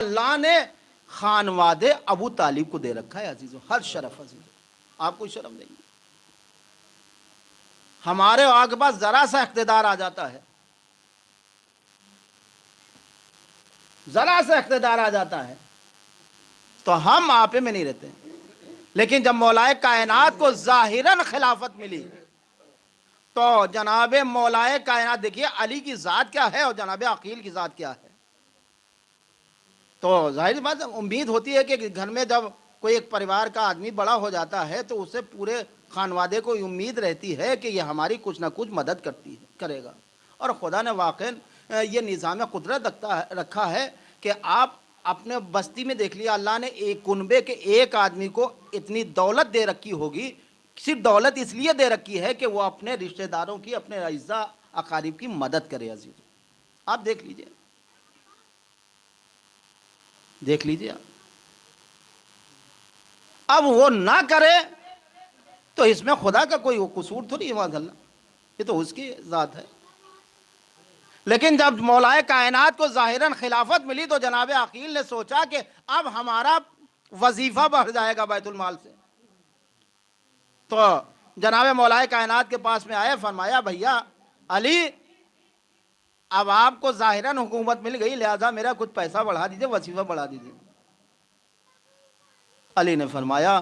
اللہ نے خانوادے ابو طالب کو دے رکھا ہے عزیزو، ہر شرف عزیزو، آپ کو شرم نہیں ہے؟ ہمارے آگے پاس ذرا سا اقتدار آ جاتا ہے، ذرا سا اقتدار آ جاتا ہے تو ہم آپے میں نہیں رہتے، لیکن جب مولائے کائنات کو ظاہراً خلافت ملی تو جناب مولائے کائنات، دیکھیے علی کی ذات کیا ہے اور جناب عقیل کی ذات کیا ہے، تو ظاہر بات امید ہوتی ہے کہ گھر میں جب کوئی ایک پریوار کا آدمی بڑا ہو جاتا ہے تو اسے پورے خانوادے کو امید رہتی ہے کہ یہ ہماری کچھ نہ کچھ مدد کرے گا، اور خدا نے واقعاً یہ نظام قدرت رکھا ہے کہ آپ اپنے بستی میں دیکھ لیا، اللہ نے ایک کنبے کے ایک آدمی کو اتنی دولت دے رکھی ہوگی، صرف دولت اس لیے دے رکھی ہے کہ وہ اپنے رشتہ داروں کی، اپنے اعزاء اقارب کی مدد کرے عزیز، آپ دیکھ لیجئے، دیکھ لیجئے اب وہ نہ کرے تو اس میں خدا کا کوئی قصور تو نہیں، معاذ اللہ، یہ تو اس کی ذات ہے، لیکن جب مولائے کائنات کو ظاہراً خلافت ملی تو جناب عقیل نے سوچا کہ اب ہمارا وظیفہ بڑھ جائے گا بیت المال سے، تو جناب مولائے کائنات کے پاس میں آئے، فرمایا بھیا علی، اب آپ کو ظاہراً حکومت مل گئی، لہذا میرا کچھ پیسہ بڑھا دیجئے، وظیفہ بڑھا دیجئے۔ علی نے فرمایا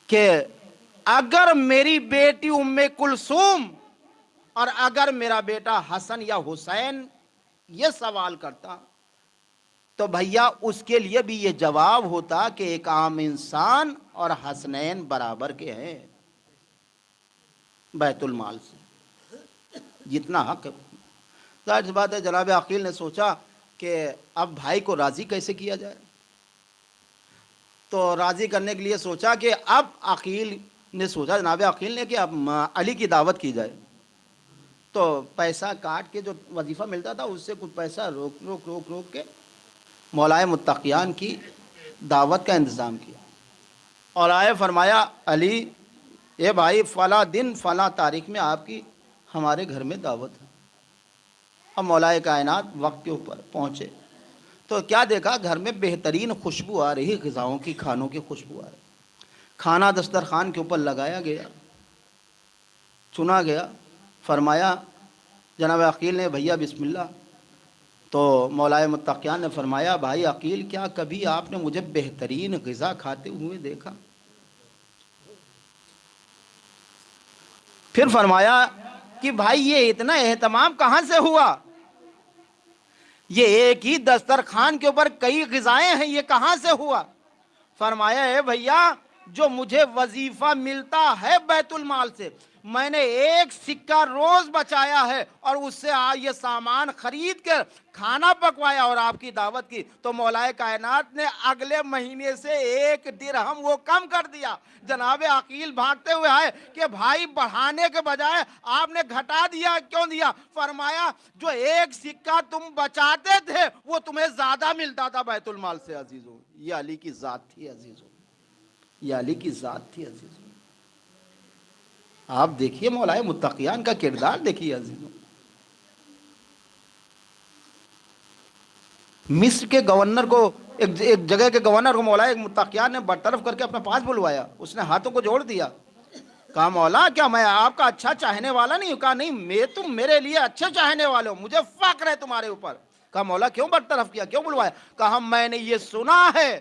کہ اگر میری بیٹی ام کلثوم اور اگر میرا بیٹا حسن یا حسین یہ سوال کرتا تو بھیا اس کے لیے بھی یہ جواب ہوتا کہ ایک عام انسان اور حسنین برابر کے ہیں بیت المال سے، جتنا حق ہے۔ ظاہر سی بات ہے جناب عقیل نے سوچا کہ اب بھائی کو راضی کیسے کیا جائے، تو راضی کرنے کے لیے سوچا کہ اب عقیل نے سوچا، جناب عقیل نے، کہ اب علی کی دعوت کی جائے، تو پیسہ کاٹ کے جو وظیفہ ملتا تھا اس سے کچھ پیسہ روک کے مولائے متقیان کی دعوت کا انتظام کیا، اور آئے، فرمایا علی اے بھائی فلاں دن فلاں تاریخ میں آپ کی ہمارے گھر میں دعوت ہے۔ اب مولائے کائنات وقت کے اوپر پہنچے تو کیا دیکھا، گھر میں بہترین خوشبو آ رہی، غذاؤں کی، کھانوں کی خوشبو آ رہی، کھانا دسترخوان کے اوپر لگایا گیا، چنا گیا، فرمایا جناب عقیل نے بھیا بسم اللہ، تو مولائے متقیان نے فرمایا بھائی عقیل کیا کبھی آپ نے مجھے بہترین غذا کھاتے ہوئے دیکھا؟ پھر فرمایا کہ بھائی یہ اتنا اہتمام کہاں سے ہوا، یہ ایک ہی دسترخوان کے اوپر کئی غذائیں ہیں، یہ کہاں سے ہوا؟ فرمایا ہے بھیا جو مجھے وظیفہ ملتا ہے بیت المال سے، میں نے ایک سکہ روز بچایا ہے اور اس سے یہ سامان خرید کر کھانا پکوایا اور آپ کی دعوت کی، تو مولائے کائنات نے اگلے مہینے سے 1 درہم وہ کم کر دیا۔ جناب عقیل بھاگتے ہوئے آئے کہ بھائی بڑھانے کے بجائے آپ نے گھٹا دیا، کیوں دیا؟ فرمایا جو ایک سکہ تم بچاتے تھے وہ تمہیں زیادہ ملتا تھا بیت المال سے عزیزو، یہ علی کی ذات تھی عزیزو، یہ علی کی ذات تھی عزیزو۔ آپ دیکھیے مولائے متقیان کا کردار دیکھیے عزیزو، مصر کے گورنر کو، ایک جگہ کے گورنر کو مولائے متقیان نے برطرف کر کے اپنے پاس بلوایا، اس نے ہاتھوں کو جوڑ دیا، کہا مولا کیا میں آپ کا اچھا چاہنے والا نہیں ہوں؟ کہا نہیں، تم میرے لیے اچھے چاہنے والے ہو، مجھے فخر ہے تمہارے اوپر۔ کہا مولا کیوں برطرف کیا، کیوں بلوایا؟ کہا میں نے یہ سنا ہے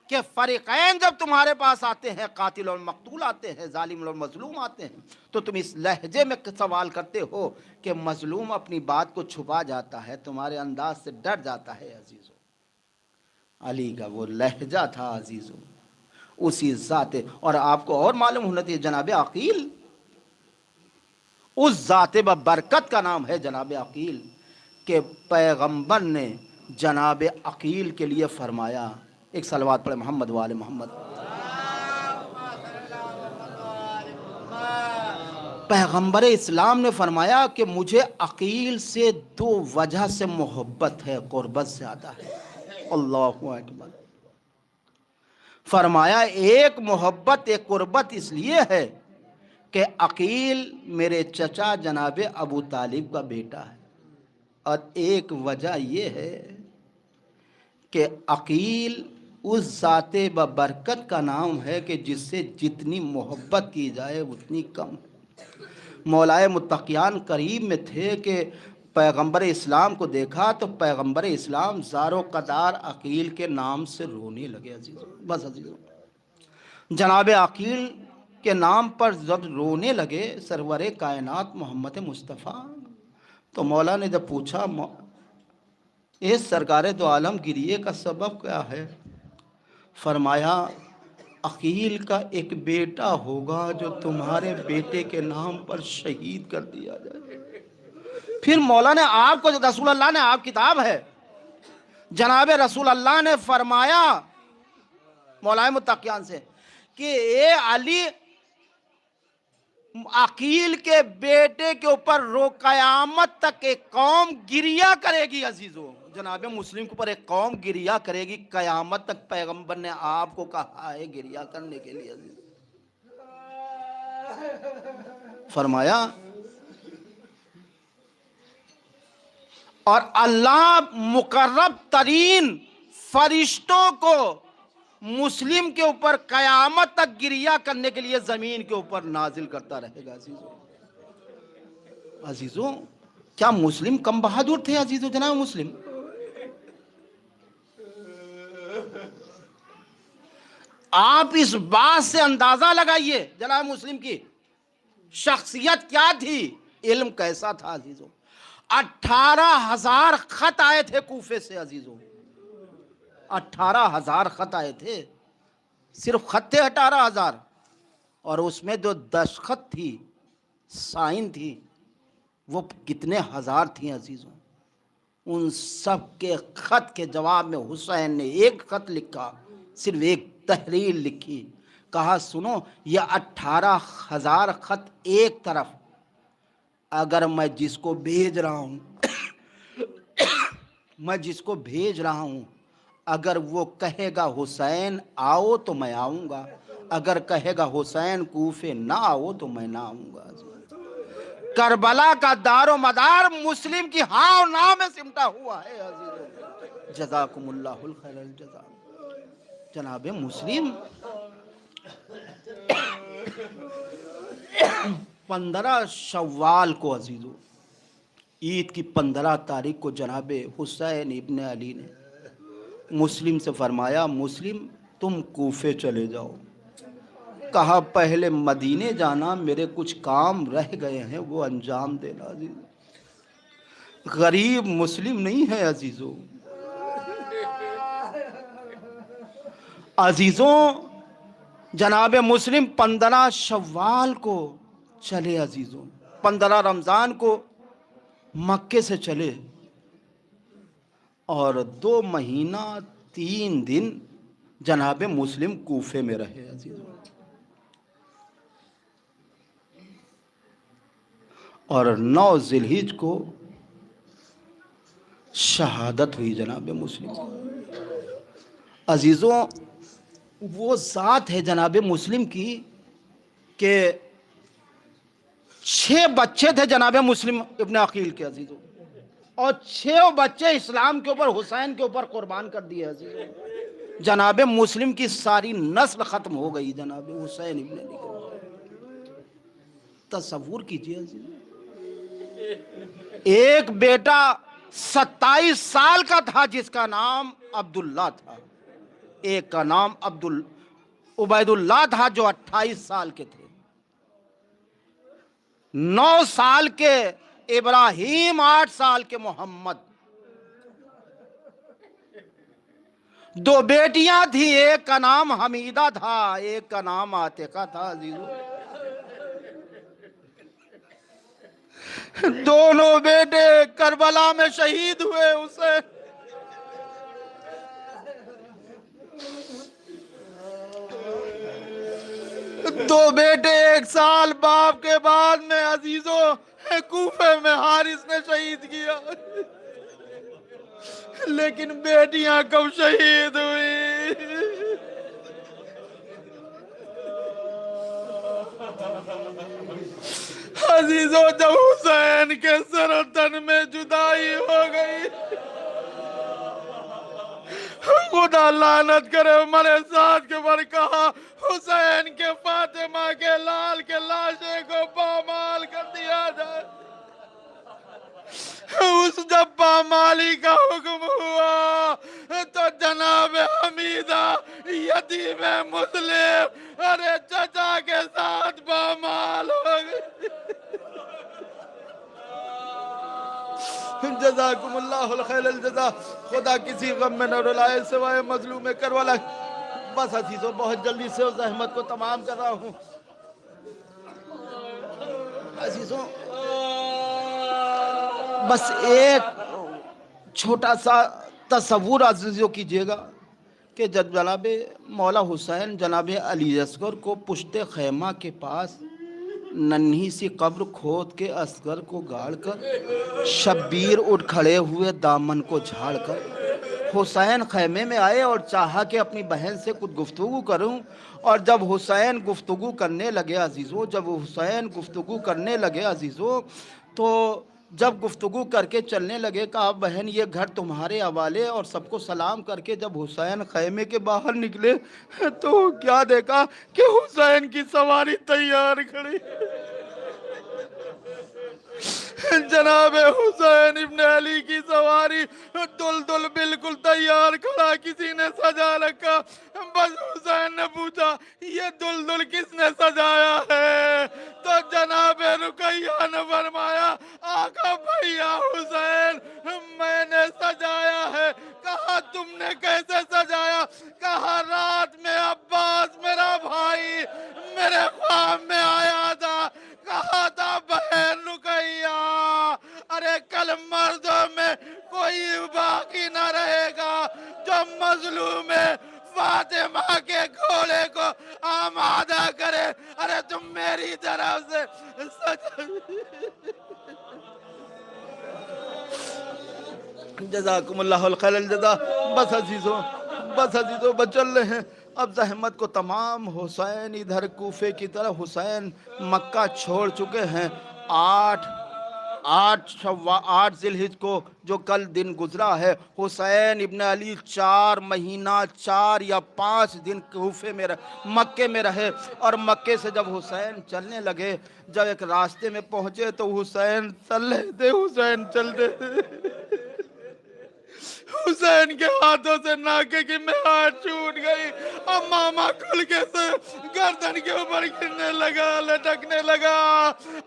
کہ فریقین جب تمہارے پاس آتے ہیں، قاتل اور مقتول آتے ہیں، ظالم اور مظلوم آتے ہیں، تو تم اس لہجے میں سوال کرتے ہو کہ مظلوم اپنی بات کو چھپا جاتا ہے، تمہارے انداز سے ڈر جاتا ہے عزیزو۔ علی کا وہ لہجہ تھا عزیزو، اسی ذات، اور آپ کو اور معلوم ہونا چاہیے جناب عقیل اس ذات ببرکت کا نام ہے جناب عقیل، کہ پیغمبر نے جناب عقیل کے لیے فرمایا، ایک صلوات پڑھے محمد وآل محمد، پیغمبر اسلام نے فرمایا کہ مجھے عقیل سے 2 وجہ سے محبت ہے، قربت سے آتا ہے، اللہ اکبر۔ فرمایا ایک محبت، ایک قربت اس لیے ہے کہ عقیل میرے چچا جناب ابو طالب کا بیٹا ہے، اور ایک وجہ یہ ہے کہ عقیل اس ذات ببرکت کا نام ہے کہ جس سے جتنی محبت کی جائے اتنی کم. مولائے متقیان قریب میں تھے کہ پیغمبر اسلام کو دیکھا تو پیغمبر اسلام زار و قدار عقیل کے نام سے رونے لگے. عزیزوں بس عزیزوں، جناب عقیل کے نام پر جب رونے لگے سرور کائنات محمد مصطفیٰ، تو مولا نے جب پوچھا اس سرکار دو عالم گریے کا سبب کیا ہے؟ فرمایا عقیل کا ایک بیٹا ہوگا جو تمہارے بیٹے کے نام پر شہید کر دیا جائے. پھر مولا نے آپ کو، رسول اللہ نے، آپ کتاب ہے، جناب رسول اللہ نے فرمایا مولائے متقیان سے کہ اے علی، عقیل کے بیٹے کے اوپر قیامت تک ایک قوم گریہ کرے گی. عزیزوں، جناب مسلم کے اوپر ایک قوم گریہ کرے گی قیامت تک. پیغمبر نے آپ کو کہا ہے گریہ کرنے کے لیے. فرمایا اور اللہ مقرب ترین فرشتوں کو مسلم کے اوپر قیامت تک گریہ کرنے کے لیے زمین کے اوپر نازل کرتا رہے گا. عزیزوں کیا مسلم کم بہادر تھے؟ عزیزوں جناب مسلم، آپ اس بات سے اندازہ لگائیے جناب مسلم کی شخصیت کیا تھی، علم کیسا تھا. عزیزوں 18,000 خط آئے تھے کوفے سے. عزیزوں 18,000 خط آئے تھے، صرف خط تھے 18,000، اور اس میں جو دستخط تھی، سائن تھی، وہ کتنے ہزار تھیں. عزیزوں ان سب کے خط کے جواب میں حسین نے ایک خط لکھا، صرف ایک تحریر لکھی. کہا سنو، یہ 18,000 خط ایک طرف، اگر میں جس کو بھیج رہا ہوں اگر وہ کہے گا حسین آؤ تو میں آؤں گا، اگر کہے گا حسین کوفے نہ آؤ تو میں نہ آؤں گا. کربلا کا دار و مدار مسلم کی ہاں اور نہ میں سمٹا ہوا ہے. عزیزوں جزاکم اللہ الخیر الجزا. جناب مسلم 15 شوال کو، عزیزوں عید کی 15 تاریخ کو، جناب حسین ابن علی نے مسلم سے فرمایا مسلم تم کوفے چلے جاؤ. کہا پہلے مدینے جانا، میرے کچھ کام رہ گئے ہیں وہ انجام دینا. غریب مسلم نہیں ہے. عزیزوں جناب مسلم 15 شوال کو چلے. عزیزوں 15 رمضان کو مکے سے چلے اور 2 مہینہ 3 دن جناب مسلم کوفے میں رہے. عزیزوں اور 9 ذی الحجہ کو شہادت ہوئی جناب مسلم. عزیزوں وہ ذات ہے جناب مسلم کی کہ 6 بچے تھے جناب مسلم ابن عقیل کے. عزیزوں اور 6 بچے اسلام کے اوپر، حسین کے اوپر قربان کر دیے. عزیزوں جناب مسلم کی ساری نسل ختم ہو گئی جناب حسین ابن علی. تصور کیجئے عزیزوں، ایک بیٹا 27 سال کا تھا جس کا نام عبداللہ تھا، ایک کا نام عبید اللہ تھا جو 28 سال کے تھے. 9 سال کے ابراہیم، 8 سال کے محمد. 2 بیٹیاں تھیں، ایک کا نام حمیدہ تھا، ایک کا نام عاتقہ تھا. دونوں بیٹے کربلا میں شہید ہوئے. اسے 2 بیٹے 1 سال باپ کے بعد میں عزیزوں کوفے میں حارث نے شہید کیا. لیکن بیٹیاں کب شہید ہوئی؟ عزیزوں جب حسین کے سر و تن میں جدائی ہو گئی، خدا لعنت کرے عمر سعد کے پر کہا حسین کے فاطمہ کے لال کے لاشے کو پامال کر دیا جائے. اس جب پامالی کا حکم ہوا تو جناب حمیدہ یتیم مسلم ارے چچا کے ساتھ پامال ہو گئی. جزاکم اللہ الخیر الجزا. خدا کسی غم میں نہ رلائے سوائے مظلوم کربلا. بس عزیزو بہت جلدی سے اس زحمت کو تمام کر رہا ہوں. عزیزو بس ایک چھوٹا سا تصور عزیزو کیجئے گا کہ جب جناب مولا حسین جناب علی اصغر کو پشت خیمہ کے پاس ننھی سی قبر کھود کے اصغر کو گاڑ کر شبیر اٹھ کھڑے ہوئے دامن کو جھاڑ کر حسین خیمے میں آئے اور چاہا کہ اپنی بہن سے کچھ گفتگو کروں. اور جب حسین گفتگو کرنے لگے عزیزو تو جب گفتگو کر کے چلنے لگے کہا بہن یہ گھر تمہارے حوالے, اور سب کو سلام کر کے جب حسین خیمے کے باہر نکلے تو کیا دیکھا کہ حسین کی سواری تیار کھڑی. جناب حسین ابن علی کی سواری دلدل بالکل تیار کھڑا, کسی نے سجا رکھا. بس حسین نے پوچھا یہ دلدل کس نے سجایا ہے؟ تو جناب رقیہ نے فرمایا آقا بھیا حسین میں نے سجایا ہے. کہا تم نے کیسے سجایا؟ کہا رات میں عباس میرا بھائی میرے خواب میں آیا تھا, کہا تھا بہن رقیہ ارے کل مردوں میں کوئی باقی نہ رہے گا جو مظلوم فاطمہ کے گھوڑے کو آمادہ کرے. ارے تم میری طرف سے جزاکم اللہ الخیر الجزا. بس عزیزو بس چل رہے ہیں. اب زحمت کو تمام. حسین ادھر کوفے کی طرف, حسین مکہ چھوڑ چکے ہیں. 8 ذی الحجہ کو جو کل دن گزرا ہے, حسین ابن علی 4 مہینہ 4 یا 5 دن کوفے میں مکے میں رہے. اور مکے سے جب حسین چلنے لگے, جب ایک راستے میں پہنچے تو حسین چلتے حسین کے ہاتھوں سے ناکے کی مہار چھوٹ گئی. اب ماما کھل کے سے گردن کے اوپر گرنے لگا, لٹکنے لگا.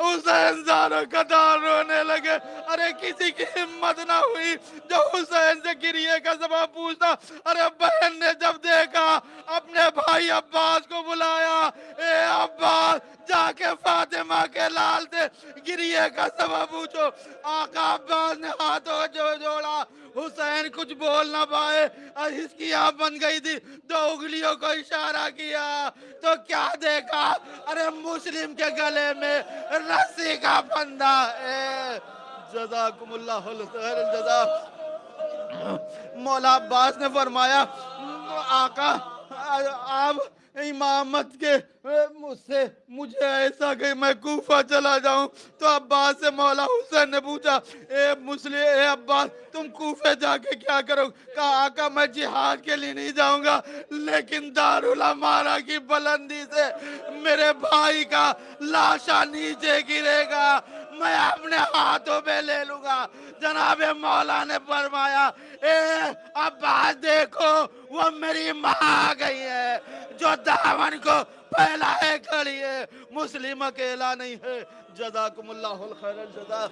حسین زاروں قطار رونے لگے. ارے کسی کی ہمت نہ ہوئی جو حسین سے گریے کا سبب پوچھتا. ارے بہن نے جب دیکھا اپنے بھائی عباس کو بلایا, اے عباس جا کے فاطمہ کے لال سے گریے کا سبب پوچھو. آقا عباس نے ہاتھوں جو جوڑا, حسین کچھ بول نہ پائے. اس کی آنکھ بن گئی تھی, 2 انگلیوں کو اشارہ کیا تو کیا دیکھا, ارے مسلم کے گلے میں رسی کا پھندا ہے. جزاکم اللہ الخیر الجزا. مولا عباس نے فرمایا آقا آپ امامت کے مجھے ایسا کہ میں کوفہ چلا جاؤں. تو عباس سے مولا حسین نے پوچھا اے عباس تم کوفے جا کے کیا کرو؟ کہا آقا میں جہاد کے لیے نہیں جاؤں گا, لیکن دارالامارہ کی بلندی سے میرے بھائی کا لاشا نیچے گرے گا, میں اپنے ہاتھوں پہ لے لوں گا. جناب مولا نے فرمایا اے عباس دیکھو وہ میری ماں آ گئی ہے جو دامن کو پھیلائے کھڑی ہے, مسلم اکیلا نہیں ہے. جزاکم اللہ الخیر الجزا.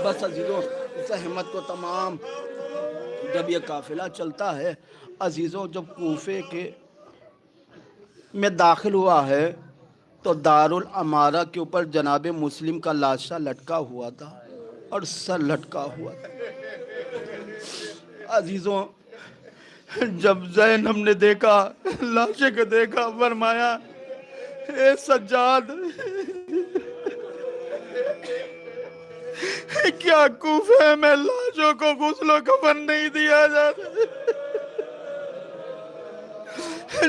بس عزیزوں زحمت کو تمام. جب یہ قافلہ چلتا ہے عزیزوں, جب کوفے کے میں داخل ہوا ہے تو دارالامارہ کے اوپر جناب مسلم کا لاشا لٹکا ہوا تھا اور سر لٹکا ہوا تھا. عزیزوں جب زینب نے دیکھا لاشے کو دیکھا, فرمایا اے سجاد کیا کوفے میں لاشوں کو غسل و کفن نہیں دیا جاتا؟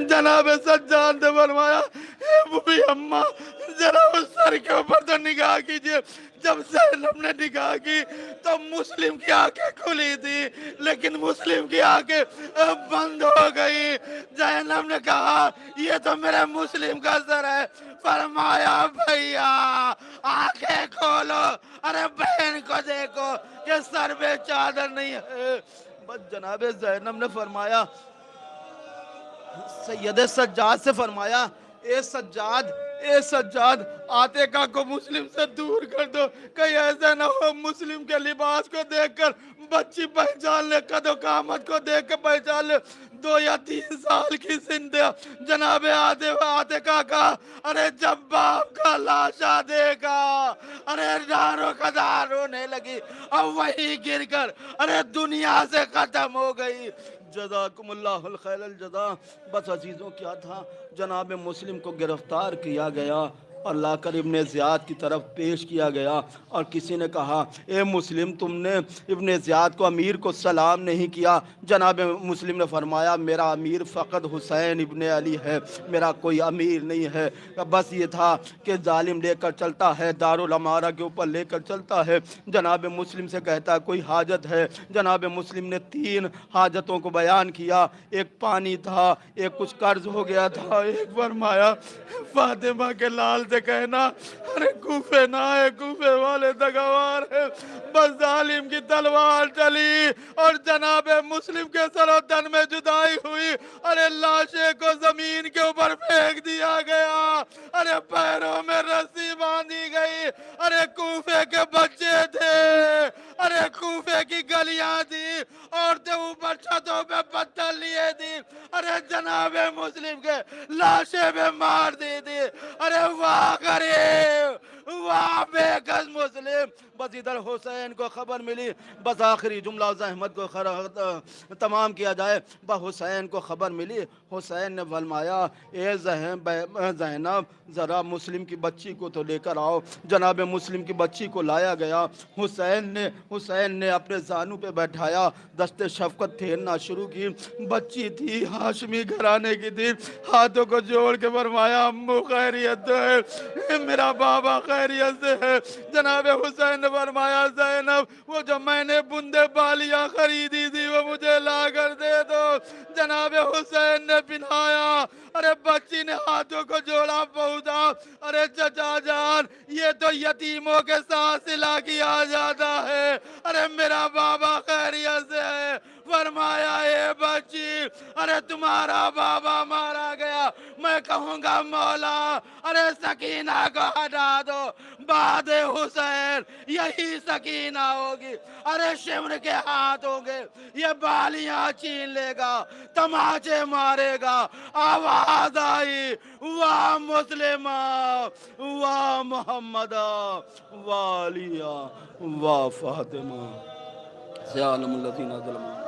جناب سجاد نے فرمایا اے بوڑھی اماں ذرا اس سر کے اوپر تو نگاہ کیجئے. جب زینب نے نگاہ کی تو مسلم کی آنکھیں کھلی تھی لیکن مسلم کی آنکھیں بند ہو گئی. زینب نے کہا یہ تو میرے مسلم کا سر ہے. فرمایا بھیا آنکھیں کھولو, ارے بہن کو دیکھو کہ سر پہ چادر نہیں ہے. بس جناب زینب نے فرمایا, سید سجاد سے فرمایا, اے سجاد عاتقہ کو مسلم سے دور کر دو, کہیں ایسا نہ ہو مسلم کے لباس کو دیکھ کر بچی پہچان لے, قد و قامت کو دیکھ کر پہچان لے. 2 یا 3 سال کی زندہ جناب عاتقہ کا, ارے جب باپ کا لاشا دیکھا ارے دارو قدار رونے لگی, اب وہی گر کر ارے دنیا سے ختم ہو گئی. جزاکم اللہ الخیر الجزا. بس عزیزوں کیا تھا, جناب مسلم کو گرفتار کیا گیا اور لا کر ابن زیاد کی طرف پیش کیا گیا, اور کسی نے کہا اے مسلم تم نے ابن زیاد کو امیر کو سلام نہیں کیا. جناب مسلم نے فرمایا میرا امیر فقط حسین ابن علی ہے, میرا کوئی امیر نہیں ہے. بس یہ تھا کہ ظالم لے کر چلتا ہے, دارالامارہ کے اوپر لے کر چلتا ہے. جناب مسلم سے کہتا ہے کوئی حاجت ہے. جناب مسلم نے 3 حاجتوں کو بیان کیا, ایک پانی تھا, ایک کچھ قرض ہو گیا تھا, ایک فرمایا فاطمہ کے لال سے کہنا ارے کوفے نہ ہے, کوفے والے دگاوار ہے. بس ظالم کی تلوار چلی اور جناب مسلم کے سر و تن میں جدائی ہوئی. ارے لاشے کو زمین کے اوپر پھینک دیا گیا, ارے پیروں میں رسی باندھی گئی. ارے کوفے کے بچے تھے, ارے کوفے کی گلیاں تھی, عورتیں اوپر چھتوں پہ پتھر لیے تھی, ارے جناب مسلم کے لاشیں پہ مار دی تھی. ارے واہ غریب, واہ بے کس مسلم. بس ادھر حسین کو خبر ملی, بس آخری جملہ زحمت کو تمام کیا جائے. بس حسین کو خبر ملی, حسین نے فرمایا اے زینب ذرا مسلم کی بچی کو تو لے کر آؤ. جناب مسلم کی بچی کو لایا گیا. حسین نے اپنے زانو پہ بیٹھایا, دست شفقت پھیرنا شروع کی. بچی تھی, ہاشمی گھرانے کی تھی, ہاتھوں کو جوڑ کے فرمایا امو خیریت ہے, میرا بابا خیریت سے ہے. جناب حسین نے فرمایا زینب وہ جو میں نے بندے بالیاں خریدی تھی وہ مجھے لا کر دے دو. جناب حسین نے پہنایا, ارے بچی نے ہاتھوں کو جوڑا, پہنچا ارے چچا جان یہ تو یتیموں کے ساتھ صلح کیا جاتا ہے, ارے میرا بابا خیریت سے ہے. فرمایا اے بچی ارے تمہارا بابا مارا گیا, میں کہوں گا مولا ارے سکینہ کو ہٹا دو, بعد حسین یہی سکینہ ہوگی. ارے شمر کے ہاتھ ہوں گے, یہ بالیاں چھین لے گا, تماچے مارے گا. آواز آئی واہ مسلمہ, واہ محمدہ, واہ علیہ, واہ فاطمہ, سیالم الذین ظلموا.